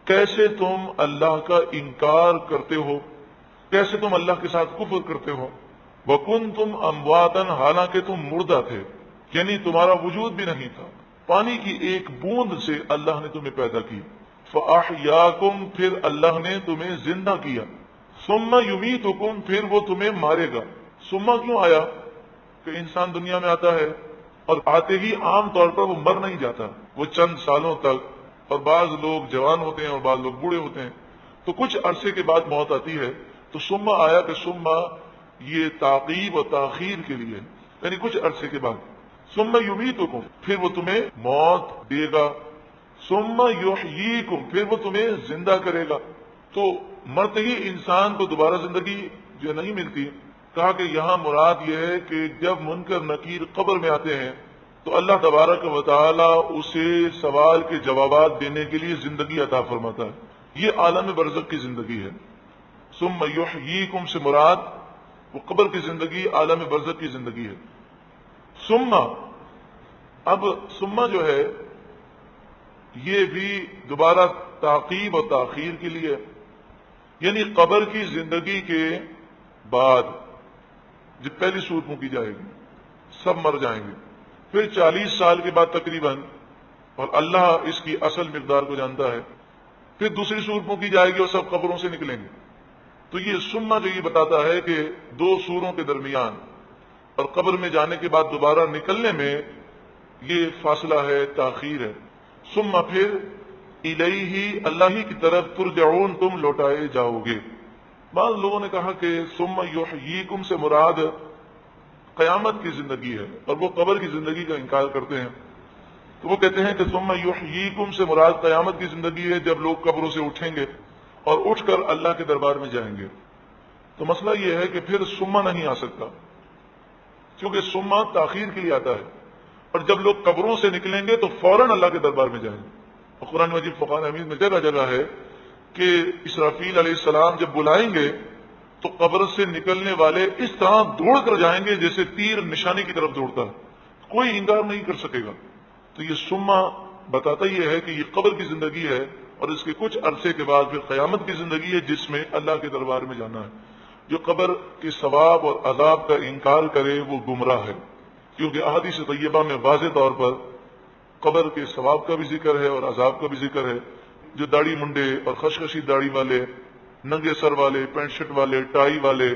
کیسے تم اللہ کا انکار کرتے ہو، کیسے تم اللہ کے ساتھ کفر کرتے ہو؟ وکنتم امواتا، حالانکہ تم مردہ تھے، یعنی تمہارا وجود بھی نہیں تھا، پانی کی ایک بوند سے اللہ نے تمہیں پیدا کی۔ فاحیاکم، پھر اللہ نے تمہیں زندہ کیا۔ ثم یمیتکم، پھر وہ تمہیں مارے گا۔ ثم کیوں آیا؟ کہ انسان دنیا میں آتا ہے اور آتے ہی عام طور پر وہ مر نہیں جاتا، وہ چند سالوں تک، اور بعض لوگ جوان ہوتے ہیں اور بعض لوگ بوڑھے ہوتے ہیں، تو کچھ عرصے کے بعد موت آتی ہے۔ تو ثم آیا کہ ثم یہ تعقیب اور تاخیر کے لیے، یعنی کچھ عرصے کے بعد۔ ثم یمیتکم، پھر وہ تمہیں موت دے گا۔ ثم یحییکم، پھر وہ تمہیں زندہ کرے گا۔ تو مرتے ہی انسان کو دوبارہ زندگی جو نہیں ملتی۔ کہا کہ یہاں مراد یہ ہے کہ جب منکر نکیر قبر میں آتے ہیں تو اللہ تبارک و تعالی اسے سوال کے جوابات دینے کے لیے زندگی عطا فرماتا ہے۔ یہ عالم برزخ کی زندگی ہے۔ ثم یحییکم سے مراد وہ قبر کی زندگی، عالم برزخ کی زندگی ہے۔ ثم، اب ثم جو ہے یہ بھی دوبارہ تعقیب اور تاخیر کے لیے، یعنی قبر کی زندگی کے بعد جب پہلی صورت پھونکی جائے گی، سب مر جائیں گے، پھر 40 سال کے بعد تقریباً، اور اللہ اس کی اصل مقدار کو جانتا ہے، پھر دوسری صورت پھونکی جائے گی اور سب قبروں سے نکلیں گے۔ تو یہ سما جو یہ بتاتا ہے کہ دو سوروں کے درمیان اور قبر میں جانے کے بعد دوبارہ نکلنے میں یہ فاصلہ ہے، تاخیر ہے۔ ثم، پھر الیہ اللہ ہی کی طرف ترجعون تم لوٹائے جاؤ گے۔ بعض لوگوں نے کہا کہ ثم یحییکم سے مراد قیامت کی زندگی ہے اور وہ قبر کی زندگی کا انکار کرتے ہیں، تو وہ کہتے ہیں کہ ثم یحییکم سے مراد قیامت کی زندگی ہے جب لوگ قبروں سے اٹھیں گے اور اٹھ کر اللہ کے دربار میں جائیں گے۔ تو مسئلہ یہ ہے کہ پھر ثم نہیں آ سکتا، کیونکہ ثم تاخیر کے لیے آتا ہے، اور جب لوگ قبروں سے نکلیں گے تو فوراً اللہ کے دربار میں جائیں گے۔ اور قرآن مجید فرقان حمید میں جگہ جگہ ہے کہ اسرافیل علیہ السلام جب بلائیں گے تو قبر سے نکلنے والے اس طرح دوڑ کر جائیں گے جیسے تیر نشانی کی طرف دوڑتا ہے، کوئی انکار نہیں کر سکے گا۔ تو یہ سما بتاتا یہ ہے کہ یہ قبر کی زندگی ہے، اور اس کے کچھ عرصے کے بعد پھر قیامت کی زندگی ہے جس میں اللہ کے دربار میں جانا ہے۔ جو قبر کے ثواب اور عذاب کا انکار کرے وہ گمراہ ہے، کیونکہ احادیث طیبہ میں واضح طور پر قبر کے ثواب کا بھی ذکر ہے اور عذاب کا بھی ذکر ہے۔ جو داڑھی منڈے اور خشخشی داڑھی والے، ننگے سر والے، پینٹ شرٹ والے، ٹائی والے،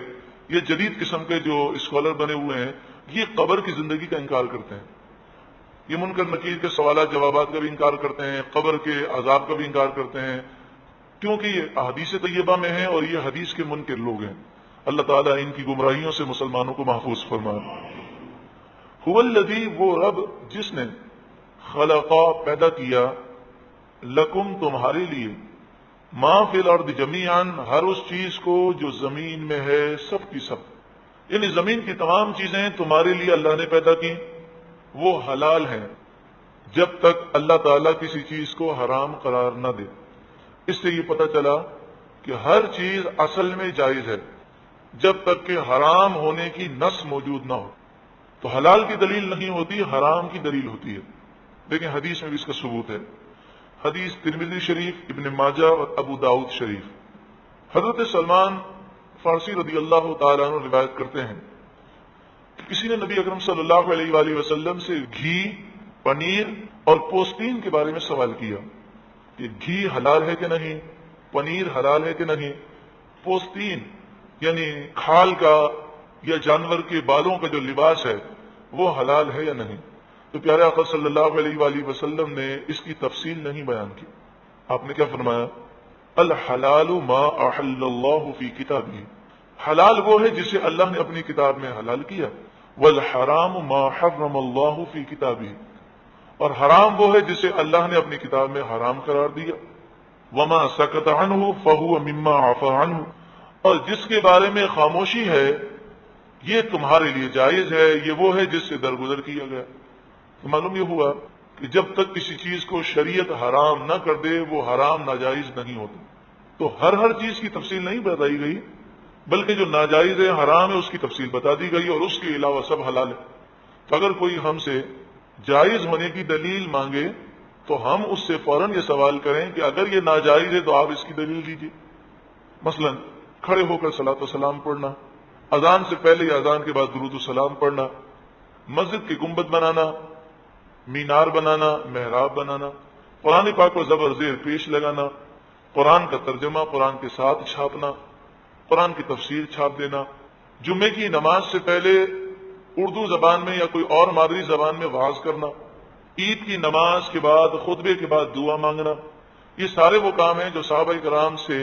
یہ جدید قسم کے جو اسکالر بنے ہوئے ہیں، یہ قبر کی زندگی کا انکار کرتے ہیں۔ یہ منکر نکیر کے سوالات جوابات کا بھی انکار کرتے ہیں، قبر کے عذاب کا بھی انکار کرتے ہیں، کیونکہ یہ احادیث طیبہ میں ہیں اور یہ حدیث کے منکر لوگ ہیں۔ اللہ تعالیٰ ان کی گمراہیوں سے مسلمانوں کو محفوظ فرمائے۔ هو الذی، وہ رب جس نے خلقا پیدا کیا، لکم تمہارے لیے، ما فی الارض جمیعاً ہر اس چیز کو جو زمین میں ہے، سب کی سب، یعنی زمین کی تمام چیزیں تمہارے لیے اللہ نے پیدا کی، وہ حلال ہیں جب تک اللہ تعالیٰ کسی چیز کو حرام قرار نہ دے۔ اس سے یہ پتہ چلا کہ ہر چیز اصل میں جائز ہے جب تک کہ حرام ہونے کی نص موجود نہ ہو۔ تو حلال کی دلیل نہیں ہوتی، حرام کی دلیل ہوتی ہے، لیکن حدیث میں بھی اس کا ثبوت ہے۔ حدیث ترمذی شریف، ابن ماجہ اور ابو داؤد شریف۔ حضرت سلمان فارسی رضی اللہ تعالیٰ عنہ روایت کرتے ہیں کہ کسی نے نبی اکرم صلی اللہ علیہ وآلہ وسلم سے گھی، پنیر اور پوستین کے بارے میں سوال کیا کہ گھی حلال ہے کہ نہیں، پنیر حلال ہے کہ نہیں، پوستین یعنی کھال کا یا جانور کے بالوں کا جو لباس ہے وہ حلال ہے یا نہیں۔ تو پیارے آقا صلی اللہ علیہ وآلہ وسلم نے اس کی تفصیل نہیں بیان کی۔ آپ نے کیا فرمایا؟ الحلال ما احل اللہ فی کتابہ، حلال وہ ہے جسے اللہ نے اپنی کتاب میں حلال کیا، والحرام ما حرم اللہ فی کتابہ، اور حرام وہ ہے جسے اللہ نے اپنی کتاب میں حرام قرار دیا، وما سکت عنہ فہو مما عفا عنہ، اور جس کے بارے میں خاموشی ہے یہ تمہارے لیے جائز ہے، یہ وہ ہے جس سے درگزر کیا گیا۔ تو معلوم یہ ہوا کہ جب تک کسی چیز کو شریعت حرام نہ کر دے وہ حرام ناجائز نہیں ہوتا۔ تو ہر چیز کی تفصیل نہیں بتائی گئی، بلکہ جو ناجائز ہے، حرام ہے، اس کی تفصیل بتا دی گئی، اور اس کے علاوہ سب حلال ہے۔ تو اگر کوئی ہم سے جائز ہونے کی دلیل مانگے تو ہم اس سے فوراً یہ سوال کریں کہ اگر یہ ناجائز ہے تو آپ اس کی دلیل دیجیے۔ مثلا کھڑے ہو کر صلاۃ و سلام پڑھنا، اذان سے پہلے یا اذان کے بعد درود و سلام پڑھنا، مسجد کی گنبد بنانا، مینار بنانا، محراب بنانا، قرآن پاک کو زبر زیر پیش لگانا، قرآن کا ترجمہ قرآن کے ساتھ چھاپنا، قرآن کی تفسیر چھاپ دینا، جمعے کی نماز سے پہلے اردو زبان میں یا کوئی اور مادری زبان میں وعظ کرنا، عید کی نماز کے بعد خطبے کے بعد دعا مانگنا، یہ سارے وہ کام ہیں جو صحابہ کرام سے،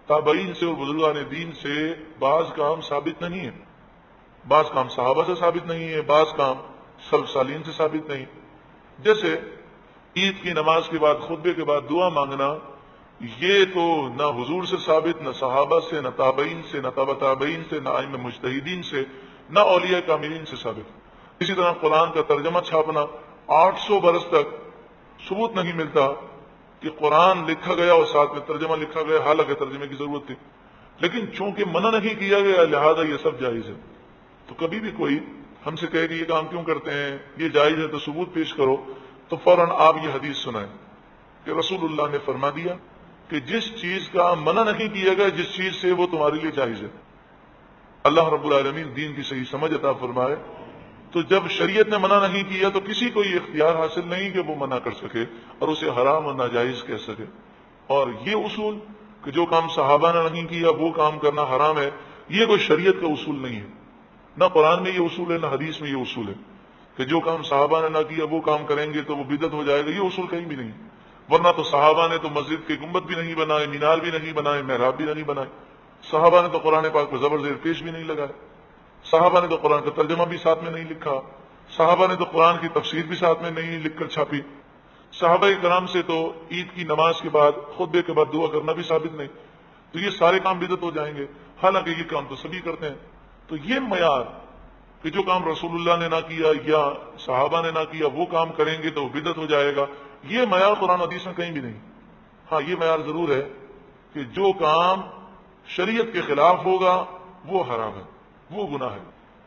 تابعین سے اور بزرگان دین سے بعض کام ثابت نہیں ہے، بعض کام صحابہ سے ثابت نہیں ہے، بعض کام سلف صالحین سے ثابت نہیں۔ جیسے عید کی نماز کے بعد خطبے کے بعد دعا مانگنا، یہ تو نہ حضور سے ثابت، نہ صحابہ سے، نہ تابعین سے، نہ تابع تابعین سے، نہ ائمہ مجتہدین سے، نہ اولیاء کاملین سے ثابت۔ اسی طرح قرآن کا ترجمہ چھاپنا، 800 برس تک ثبوت نہیں ملتا کہ قرآن لکھا گیا اور ساتھ میں ترجمہ لکھا گیا، حالانکہ ترجمے کی ضرورت تھی، لیکن چونکہ منع نہیں کیا گیا لہذا یہ سب جائز ہے۔ تو کبھی بھی کوئی ہم سے کہے کہ یہ کام کیوں کرتے ہیں، یہ جائز ہے تو ثبوت پیش کرو، تو فوراً آپ یہ حدیث سنائیں کہ رسول اللہ نے فرما دیا کہ جس چیز کا منع نہیں کیا گیا، جس چیز سے وہ تمہارے لیے جائز ہے۔ اللہ رب العالمین دین کی صحیح سمجھ عطا فرمائے۔ تو جب شریعت نے منع نہیں کیا تو کسی کو یہ اختیار حاصل نہیں کہ وہ منع کر سکے اور اسے حرام اور ناجائز کہہ سکے۔ اور یہ اصول کہ جو کام صحابہ نے نہیں کیا وہ کام کرنا حرام ہے، یہ کوئی شریعت کا اصول نہیں ہے، نہ قرآن میں یہ اصول ہے نہ حدیث میں یہ اصول ہے کہ جو کام صحابہ نے نہ کیا وہ کام کریں گے تو وہ بدعت ہو جائے گا، یہ اصول کہیں بھی نہیں۔ ورنہ تو صحابہ نے تو مسجد کے گنبد بھی نہیں بنائے، مینار بھی نہیں بنائے، محراب بھی نہیں بنائے، صحابہ نے تو قرآن پاک کو زبر زیر پیش بھی نہیں لگائے، صحابہ نے تو قرآن کا ترجمہ بھی ساتھ میں نہیں لکھا، صحابہ نے تو قرآن کی تفسیر بھی ساتھ میں نہیں لکھ کر چھاپی، صحابہ کرام سے تو عید کی نماز کے بعد خطبے کے بعد دعا کرنا بھی ثابت نہیں، تو یہ سارے کام بدعت ہو جائیں گے، حالانکہ یہ کام تو سبھی کرتے ہیں۔ تو یہ معیار کہ جو کام رسول اللہ نے نہ کیا یا صحابہ نے نہ کیا وہ کام کریں گے تو وہ بدعت ہو جائے گا، یہ معیار قرآن حدیث میں کہیں بھی نہیں۔ ہاں یہ معیار ضرور ہے کہ جو کام شریعت کے خلاف ہوگا وہ حرام ہے، وہ گناہ ہے۔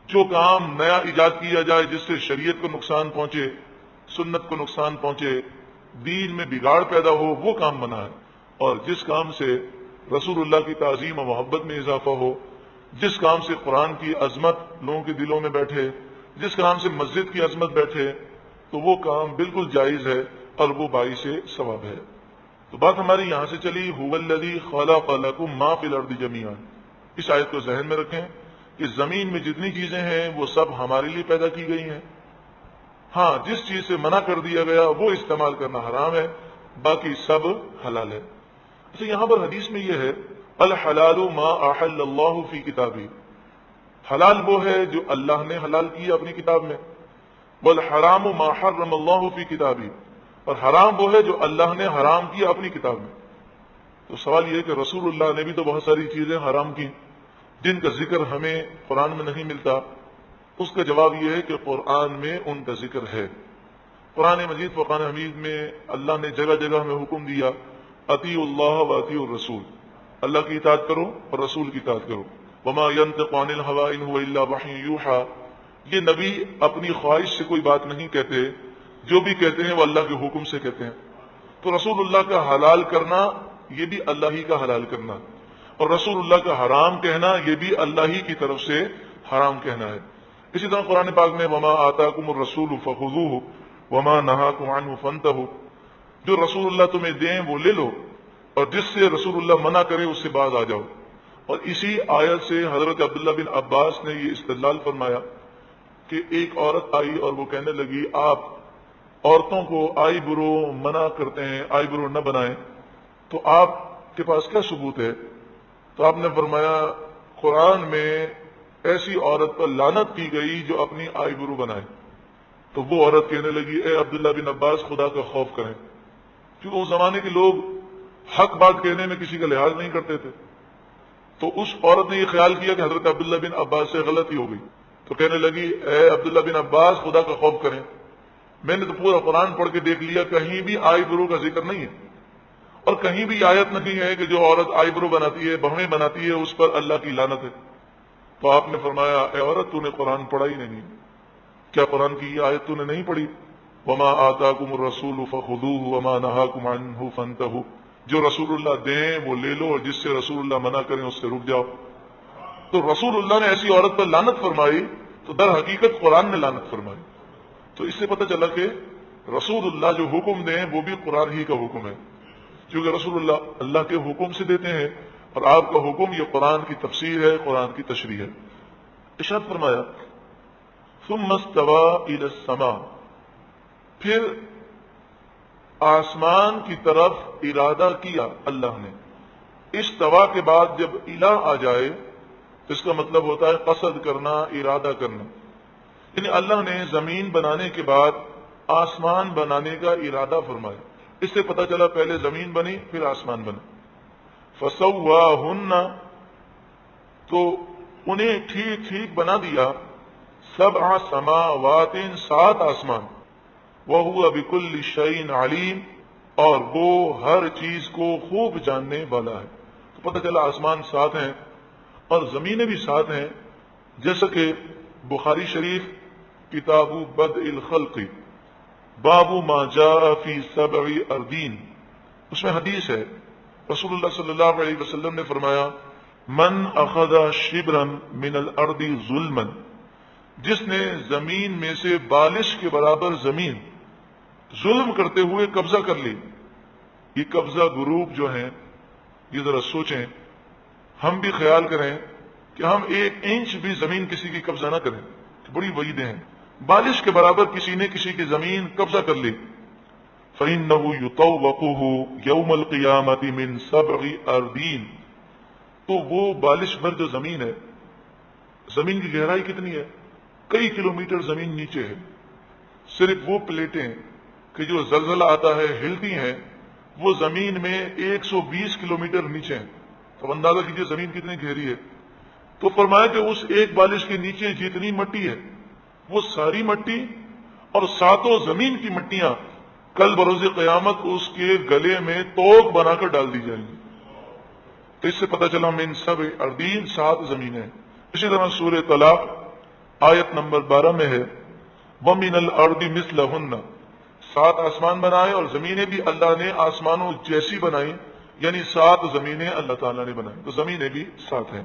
جو کام نیا ایجاد کیا جائے جس سے شریعت کو نقصان پہنچے، سنت کو نقصان پہنچے، دین میں بگاڑ پیدا ہو، وہ کام منع ہے۔ اور جس کام سے رسول اللہ کی تعظیم و محبت میں اضافہ ہو، جس کام سے قرآن کی عظمت لوگوں کے دلوں میں بیٹھے، جس کام سے مسجد کی عظمت بیٹھے، تو وہ کام بالکل جائز ہے اور وہ باعث ثواب ہے۔ تو بات ہماری یہاں سے چلی هو الذی خلق لکم ما فی الارض جمیعا۔ اس آیت کو ذہن میں رکھیں کہ زمین میں جتنی چیزیں ہیں وہ سب ہمارے لیے پیدا کی گئی ہیں۔ ہاں جس چیز سے منع کر دیا گیا وہ استعمال کرنا حرام ہے، باقی سب حلال ہے۔ اچھا یہاں پر حدیث میں یہ ہے الحلال ما احل اللہ فی کتابی، حلال وہ ہے جو اللہ نے حلال کیا اپنی کتاب میں، والحرام ما حرم اللہ فی کتابی، اور حرام وہ ہے جو اللہ نے حرام کیا اپنی کتاب میں۔ تو سوال یہ ہے کہ رسول اللہ نے بھی تو بہت ساری چیزیں حرام کی جن کا ذکر ہمیں قرآن میں نہیں ملتا۔ اس کا جواب یہ ہے کہ قرآن میں ان کا ذکر ہے۔ قرآن مجید فرقان حمید میں اللہ نے جگہ جگہ ہمیں حکم دیا اطیعوا اللہ و اطیعوا الرسول، اللہ کی اطاعت کرو اور رسول کی اطاعت کرو۔ وما ينطق عن الهوى ان هو الا وحی یوحى، یہ نبی اپنی خواہش سے کوئی بات نہیں کہتے، جو بھی کہتے ہیں وہ اللہ کے حکم سے کہتے ہیں۔ تو رسول اللہ کا حلال کرنا یہ بھی اللہ ہی کا حلال کرنا، اور رسول اللہ کا حرام کہنا یہ بھی اللہ ہی کی طرف سے حرام کہنا ہے۔ اسی طرح قرآن پاک میں وما آتاکم الرسول فخذوہ وما نہاکم عنہ فانتہوا، جو رسول اللہ تمہیں دیں وہ لے لو اور جس سے رسول اللہ منع کرے اس سے باز آ جاؤ۔ اور اسی آیت سے حضرت عبداللہ بن عباس نے یہ استدلال فرمایا کہ ایک عورت آئی اور وہ کہنے لگی آپ عورتوں کو آئی برو منع کرتے ہیں، آئی برو نہ بنائیں، تو آپ کے پاس کیا ثبوت ہے؟ تو آپ نے فرمایا قرآن میں ایسی عورت پر لعنت کی گئی جو اپنی آئی برو بنائے۔ تو وہ عورت کہنے لگی اے عبداللہ بن عباس خدا کا خوف کریں، کیونکہ اس زمانے کے لوگ حق بات کہنے میں کسی کا لحاظ نہیں کرتے تھے۔ تو اس عورت نے یہ خیال کیا کہ حضرت عبداللہ بن عباس سے غلطی ہو گئی، تو کہنے لگی اے عبداللہ بن عباس خدا کا خوف کریں، میں نے تو پورا قرآن پڑھ کے دیکھ لیا، کہیں بھی آئی برو کا ذکر نہیں ہے، اور کہیں بھی آیت نہیں ہے کہ جو عورت آئی برو بناتی ہے، بہویں بناتی ہے، اس پر اللہ کی لعنت ہے۔ تو آپ نے فرمایا اے عورت تو نے قرآن پڑھا ہی نہیں، کیا قرآن کی یہ آیت تو نے نہیں پڑھی؟ وما آتاکم الرسول فخذوہ وما نہاکم عنہ فانتہوا، جو رسول اللہ دیں وہ لے لو اور جس سے رسول اللہ منع کریں اس سے رک جاؤ۔ تو رسول اللہ نے ایسی عورت پر لعنت فرمائی تو در حقیقت قرآن نے لعنت فرمائی۔ تو اس سے پتہ چلا کہ رسول اللہ جو حکم دیں وہ بھی قرآن ہی کا حکم ہے، کیونکہ رسول اللہ اللہ کے حکم سے دیتے ہیں، اور آپ کا حکم یہ قرآن کی تفسیر ہے، قرآن کی تشریح ہے۔ ارشاد فرمایا ثم استوى الى السماء، پھر آسمان کی طرف ارادہ کیا اللہ نے۔ استوا کے بعد جب الہ آ جائے اس کا مطلب ہوتا ہے قصد کرنا، ارادہ کرنا، یعنی اللہ نے زمین بنانے کے بعد آسمان بنانے کا ارادہ فرمایا۔ اس سے پتہ چلا پہلے زمین بنی پھر آسمان بنا۔ فسواہن، تو انہیں ٹھیک ٹھیک بنا دیا، 7 سماوات، 7 آسمان، وَهُوَ بِكُلِّ شَيْءٍ عَلِيمٌ، اور وہ ہر چیز کو خوب جاننے والا ہے۔ تو پتہ چلا آسمان 7 ہیں اور زمینیں بھی 7 ہیں، جیسا کہ بخاری شریف کتاب بدء الخلق باب ما جاء فی 7 اردین، اس میں حدیث ہے رسول اللہ صلی اللہ علیہ وسلم نے فرمایا من اخذ شبرا من الارض ظلما، جس نے زمین میں سے بالش کے برابر زمین ظلم کرتے ہوئے قبضہ کر لی۔ یہ قبضہ گروپ جو ہیں یہ ذرا سوچیں، ہم بھی خیال کریں کہ ہم 1 انچ بھی زمین کسی کی قبضہ نہ کریں، بڑی وعیدیں ہیں۔ بالش کے برابر کسی نے کسی کی زمین قبضہ کر لی، فَإِنَّهُ يُطَوَّقُهُ يَوْمَ الْقِيَامَةِ مِنْ سَبْعِ أَرْضِينَ، تو وہ بالش بھر جو زمین ہے، زمین کی گہرائی کتنی ہے؟ کئی کلومیٹر زمین نیچے ہے، صرف وہ پلیٹیں کہ جو زلزلہ آتا ہے ہلتی ہیں وہ زمین میں 120 کلومیٹر نیچے ہیں۔ تو اندازہ کیجئے زمین کتنی گہری ہے۔ تو فرمایا کہ اس ایک بالش کے نیچے جتنی مٹی ہے وہ ساری مٹی اور ساتوں زمین کی مٹیاں کل بروز قیامت اس کے گلے میں توق بنا کر ڈال دی جائیں گی۔ تو اس سے پتہ چلا من سبع اردین، 7 زمینیں۔ اسی طرح سورہ طلاق آیت نمبر 12 میں ہے وَمِنَ الْأَرْضِ مِثْلَهُنَّ، 7 آسمان بنائے اور زمینیں بھی اللہ نے آسمانوں جیسی بنائی، یعنی 7 زمینیں اللہ تعالیٰ نے بنائی، تو زمینیں بھی 7 ہیں۔